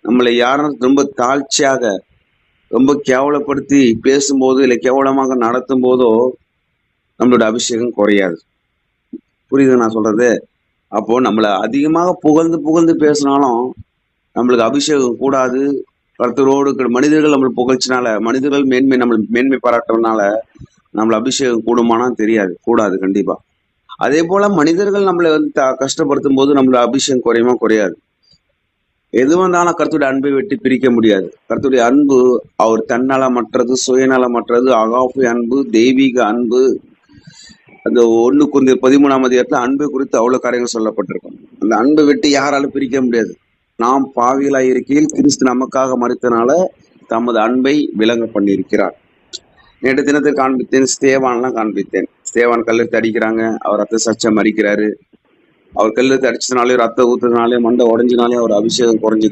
நம்மளை யாரும் ரொம்ப தாழ்ச்சியாக ரொம்ப கேவலப்படுத்தி பேசும்போது இல்லை கேவலமாக நடத்தும் போதோ நம்மளோட அபிஷேகம் குறையாது. புரியுது நான் சொல்றது? அப்போ நம்மளை அதிகமாக புகழ்ந்து புகழ்ந்து பேசினாலும் நம்மளுக்கு அபிஷேகம் கூடாது. கர்த்தரோடு மனிதர்கள் நம்மளை புகழ்ச்சினால, மனிதர்கள் நம்ம மேன்மை பாராட்டுறதுனால நம்மள அபிஷேகம் கூடுமானா தெரியாது, கூடாது கண்டிப்பா. அதே போல மனிதர்கள் நம்மளை வந்து கஷ்டப்படுத்தும் போது நம்மளோட அபிஷேகம் குறையுமா? குறையாது. எது வந்தாலும் கர்த்தருடைய அன்பை விட்டு பிரிக்க முடியாது. கர்த்தருடைய அன்பு அவர் தன்னலமற்றது, சுயநலமற்றது, அகாஃபே அன்பு, தெய்வீக அன்பு. அந்த 1 கொரிந்தியர் 13 அன்பை குறித்து அவ்வளவு காரியங்கள் சொல்லப்பட்டிருக்கும். அந்த அன்பை விட்டு யாராலும் பிரிக்க முடியாது. நாம் பாவிகளாய் இருக்கையில் கிறிஸ்து நமக்காக மரித்தனால தமது அன்பை விளங்க பண்ணியிருக்கிறார். நேற்று தினத்தில் காண்பித்தேன், ஸ்தேவான்லாம் காண்பித்தேன். ஸ்தேவான் கல்லெடுத்து அடிக்கிறாங்க, அவர் ரத்த சாட்சியா மரிக்கிறாரு. அவர் கல்லெடுத்து அடிச்சதுனாலே, ரத்த ஊத்துறதுனாலே, மண்டை உடைஞ்சதுனாலே அவர் அபிஷேகம் குறைஞ்சுது.